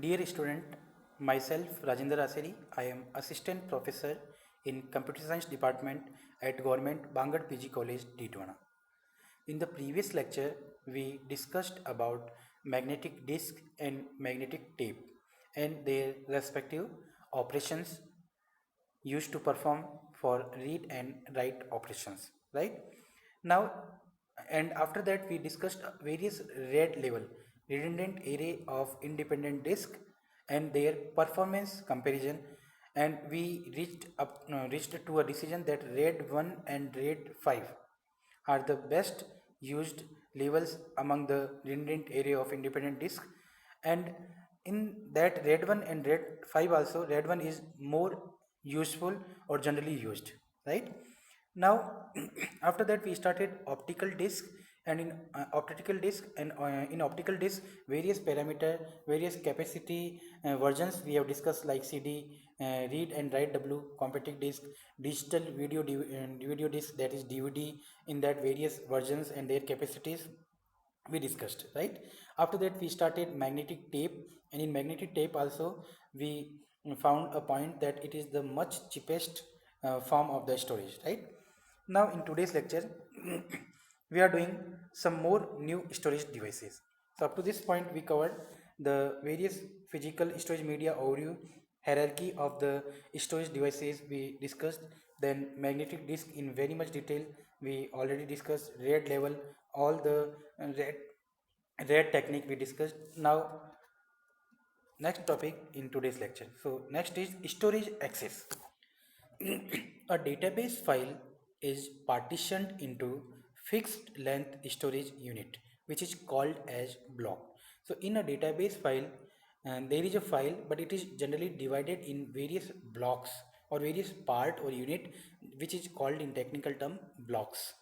Dear student, myself Rajendra Aseri, I am assistant professor in computer science department at Government Bangad PG College, Didwana. In the previous lecture, we discussed about magnetic disk and magnetic tape and their respective operations used to perform for read and write operations, right? Now, and after that we discussed various RAID level, redundant array of independent disk, and their performance comparison, and we reached to a decision that RAID 1 and RAID 5 are the best used levels among the redundant array of independent disk. And in that RAID 1 and RAID 5 also, RAID 1 is more useful or generally used, right? Now after that we started optical disk, and in optical disk various parameter, various capacity versions we have discussed, like CD, read and write W, compact disk, digital video disc, that is DVD, in that various versions and their capacities we discussed, right? After that we started magnetic tape, and in magnetic tape also we found a point that it is the much cheapest form of the storage, right? Now in today's lecture we are doing some more new storage devices. So up to this point we covered the various physical storage media overview, hierarchy of the storage devices we discussed, then magnetic disk in very much detail we already discussed, RAID level, all the RAID technique we discussed. Now next topic in today's lecture. So next is storage access. A database file is partitioned into fixed length storage unit, which is called as block. So in a database file, there is a file, but it is generally divided in various blocks or various part or unit, which is called in technical term blocks.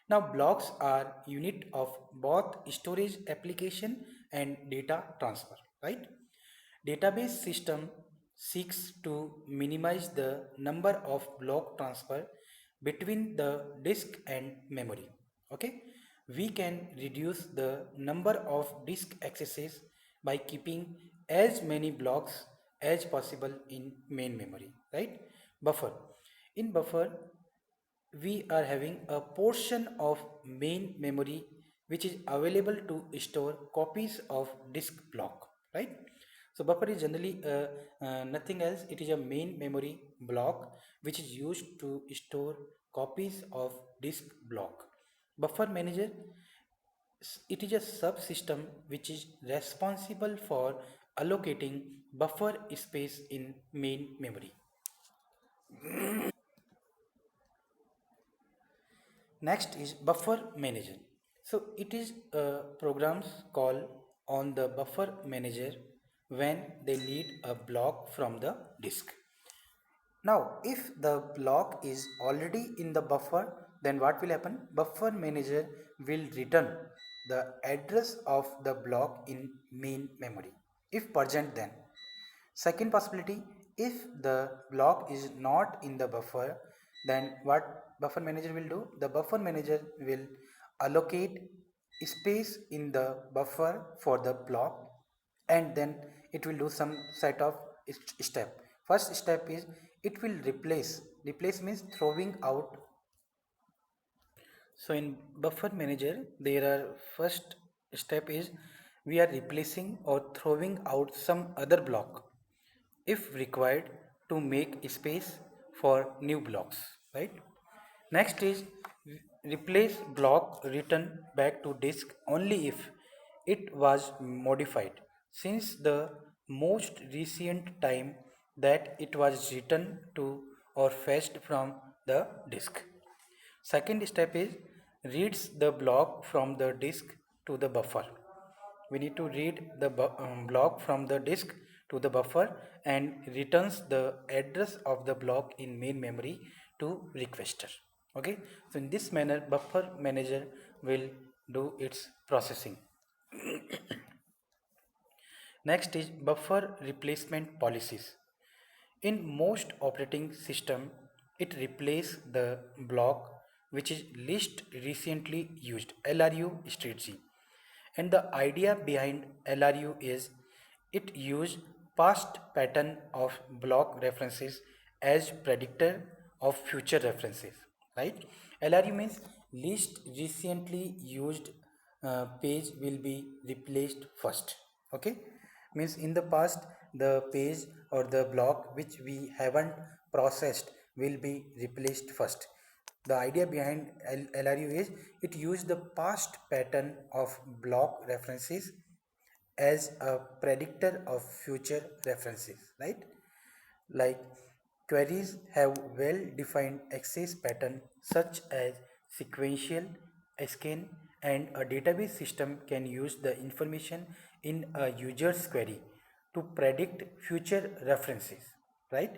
Now blocks are unit of both storage application and data transfer, right? Database system seeks to minimize the number of block transfer between the disk and memory. Okay, we can reduce the number of disk accesses by keeping as many blocks as possible in main memory, right? Buffer. In buffer, we are having a portion of main memory which is available to store copies of disk block, right? So buffer is generally nothing else, it is a main memory block which is used to store copies of disk block. Buffer manager, it is a subsystem which is responsible for allocating buffer space in main memory. Next is buffer manager. So it is programs call on the buffer manager when they need a block from the disk. Now if the block is already in the buffer, then what will happen? Buffer manager will return the address of the block in main memory if present. Then second possibility, if the block is not in the buffer, then what buffer manager will do? The buffer manager will allocate space in the buffer for the block, and then it will do some set of step. First step is it will replace means throwing out. So in buffer manager there are first step is we are replacing or throwing out some other block if required to make space for new blocks, right? Next is replace block return back to disk only if it was modified since the most recent time that it was written to or fetched from the disk. Second step is reads the block from the disk to the buffer. We need to read the block from the disk to the buffer and returns the address of the block in main memory to requester. Okay, so in this manner buffer manager will do its processing. Next is buffer replacement policies. In most operating system, it replaces the block which is least recently used LRU strategy. And the idea behind LRU is It used past pattern of block references as predictor of future references, right? LRU means least recently used page will be replaced first. Okay, means in the past the page or the block which we haven't processed will be replaced first. The idea behind LRU is it used the past pattern of block references as a predictor of future references, right? Like queries have well defined access pattern such as sequential, scan, and a database system can use the information in a user's query to predict future references, right?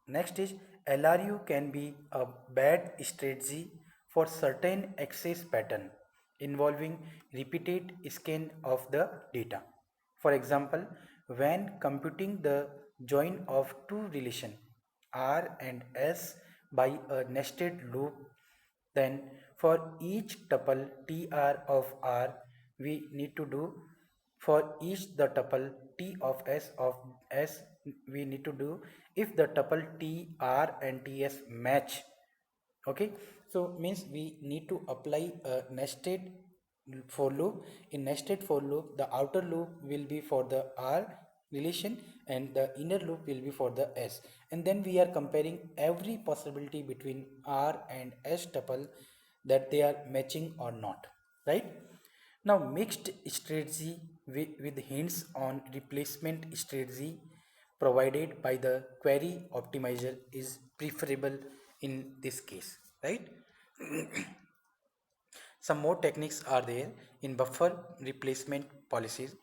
Next is LRU can be a bad strategy for certain access pattern involving repeated scan of the data. For example, when computing the join of two relation R and S by a nested loop, then for each tuple tr of R, we need to do for each the tuple t of s, we need to do if the tuple t r and ts match. Okay, so means we need to apply a nested for loop. In nested for loop, the outer loop will be for the R relation and the inner loop will be for the S, and then we are comparing every possibility between R and S tuple that they are matching or not, right? Now mixed strategy with hints on replacement strategy provided by the query optimizer is preferable in this case, right? Some more techniques are there in buffer replacement policies.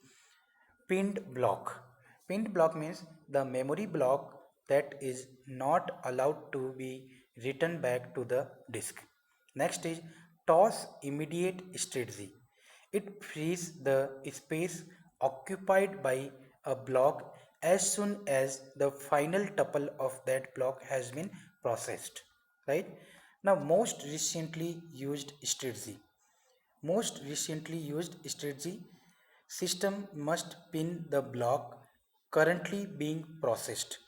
Pinned block. Pinned block means the memory block that is not allowed to be written back to the disk. Next is toss immediate strategy. It frees the space occupied by a block as soon as the final tuple of that block has been processed. Right? Now, most recently used strategy. Most recently used strategy system must pin the block currently being processed.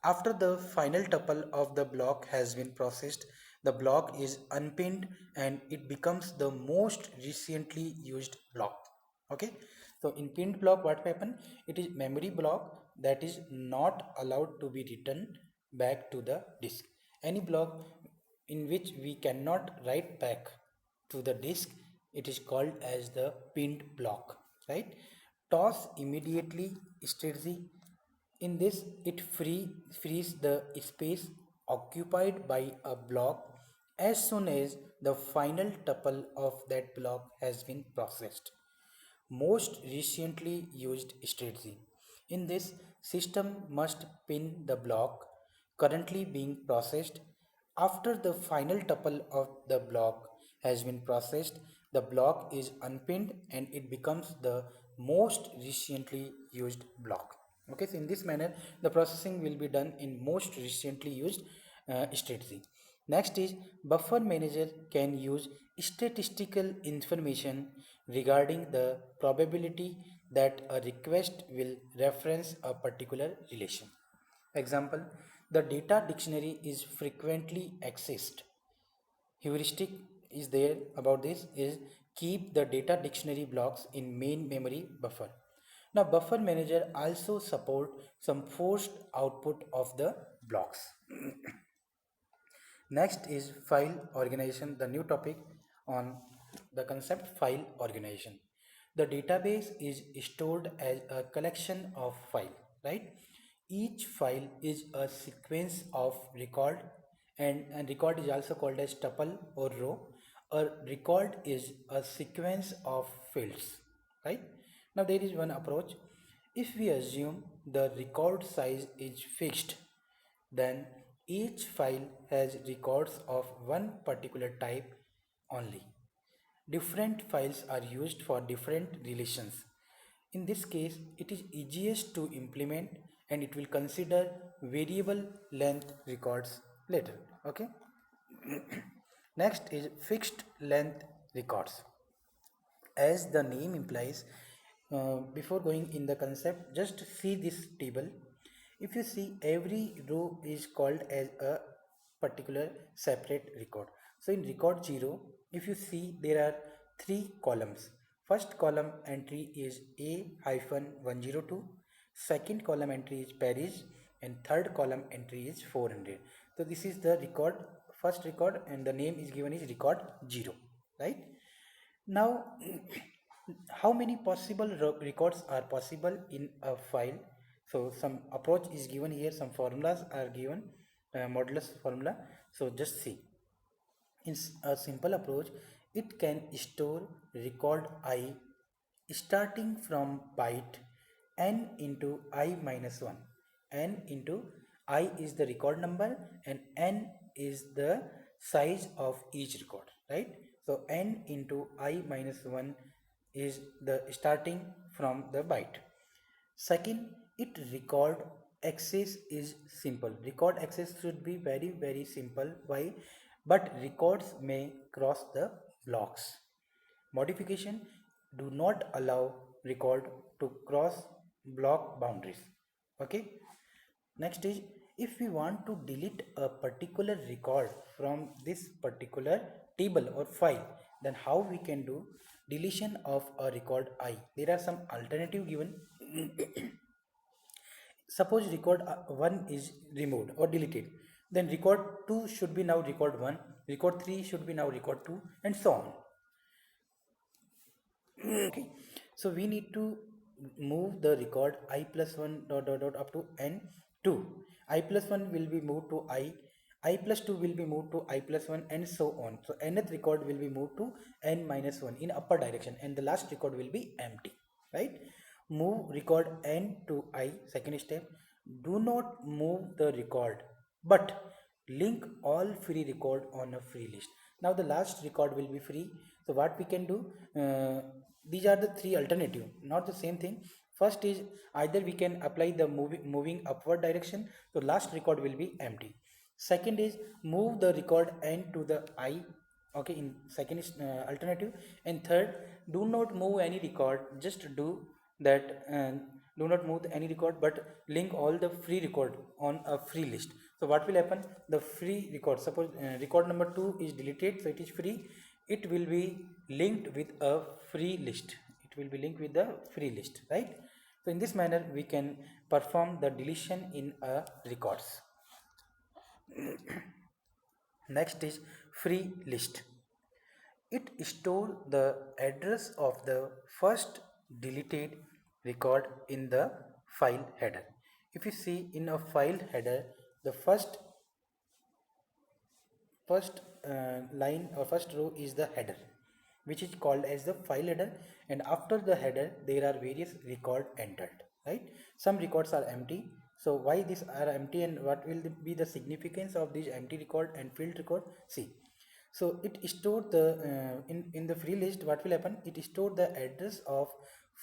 After the final tuple of the block has been processed, the block is unpinned and it becomes the most recently used block. Okay, so in pinned block, what happen? It is memory block that is not allowed to be written back to the disk. Any block in which we cannot write back to the disk, it is called as the pinned block, right? Toss immediately strategy. In this, it frees the space occupied by a block as soon as the final tuple of that block has been processed. Most recently used strategy. In this, system must pin the block currently being processed. After the final tuple of the block has been processed, the block is unpinned and it becomes the most recently used block. Okay, so in this manner, the processing will be done in most recently used strategy. Next is buffer manager can use statistical information regarding the probability that a request will reference a particular relation. Example, the data dictionary is frequently accessed. Heuristic is there about this is keep the data dictionary blocks in main memory buffer. Now buffer manager also support some forced output of the blocks. Next is file organization, the new topic on the concept file organization. The database is stored as a collection of file, right? Each file is a sequence of record, and record is also called as tuple or row. A record is a sequence of fields, right? Now there is one approach. If we assume the record size is fixed, then each file has records of one particular type only. Different files are used for different relations. In this case, it is easiest to implement and it will consider variable length records later. Okay. Next is fixed length records. As the name implies, before going in the concept, just see this table. If you see, every row is called as a particular separate record. So in record 0, if you see, there are three columns. First column entry is A-102, second column entry is Paris, and third column entry is 400. So this is the record, first record, and the name is given is record 0, right? Now, how many possible records are possible in a file? So some approach is given here, some formulas are given, modulus formula. So just see, in a simple approach, it can store record I starting from byte n into I minus 1. N into I is the record number and n is the size of each record, right? So n into I minus 1 is the starting from the byte. Second, it record access is simple. Record access should be very simple. Why? But records may cross the blocks. Modification do not allow record to cross block boundaries. Okay. Next is, if we want to delete a particular record from this particular table or file, then how we can do deletion of a record I? There are some alternative given. Suppose record 1 is removed or deleted, then record 2 should be now record 1, record 3 should be now record 2, and so on. Okay, so we need to move the record I plus 1 dot up to n2. I plus 1 will be moved to I plus 2 will be moved to I plus 1, and so on. So nth record will be moved to n minus 1 in upper direction, and the last record will be empty, right? Move record n to I, second step. Do not move the record, but link all free record on a free list. Now the last record will be free. So what we can do, these are the three alternative, not the same thing. First is, either we can apply the moving upward direction, so last record will be empty. Second is, move the record n to the I, okay, in second is alternative. And third, do not move any record, just do that, do not move any record but link all the free record on a free list. So what will happen, the free record, suppose record number 2 is deleted, so it is free, it will be linked with a free list, it will be linked with the free list, right? So in this manner we can perform the deletion in a records. Next is free list. It stores the address of the first deleted record in the file header. If you see in a file header, the first line or first row is the header, which is called as the file header, and after the header there are various record entered, right? Some records are empty. So why these are empty and what will be the significance of these empty record and filled record? See, so it stored the in the free list, what will happen, it stored the address of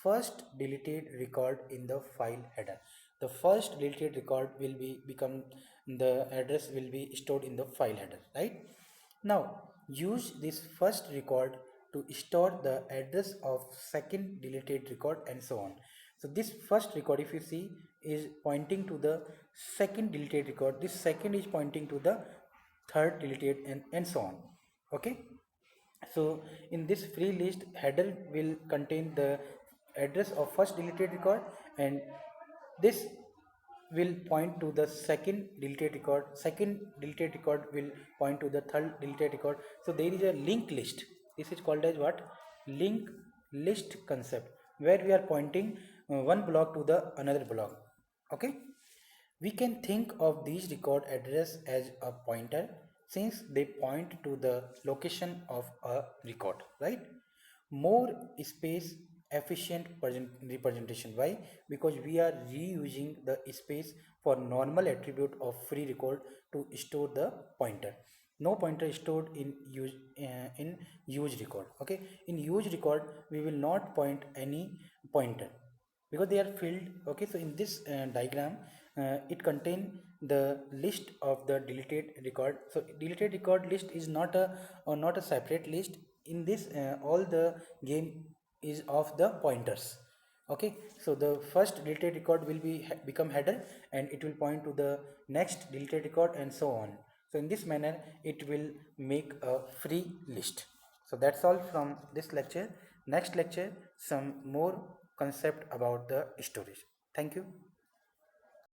first deleted record in the file header. The first deleted record will be become, the address will be stored in the file header, right? Now use this first record to store the address of second deleted record, and so on. So this first record, if you see, is pointing to the second deleted record, this second is pointing to the third deleted, and so on. Okay, so in this free list, header will contain the address of first deleted record, and this will point to the second deleted record, second deleted record will point to the third deleted record. So there is a linked list. This is called as what? Linked list concept, where we are pointing one block to the another block. Okay, we can think of these record address as a pointer, since they point to the location of a record, right? More space efficient representation. Why? Because we are reusing the space for normal attribute of free record to store the pointer. No pointer stored in use record. Okay, in use record we will not point any pointer because they are filled. Okay, so in this diagram it contain the list of the deleted record. So deleted record list is not a not a separate list. In this all the game is of the pointers. Okay, so the first deleted record will be become header, and it will point to the next deleted record and so on. So in this manner it will make a free list. So that's all from this lecture. Next lecture, some more concept about the storage. Thank you.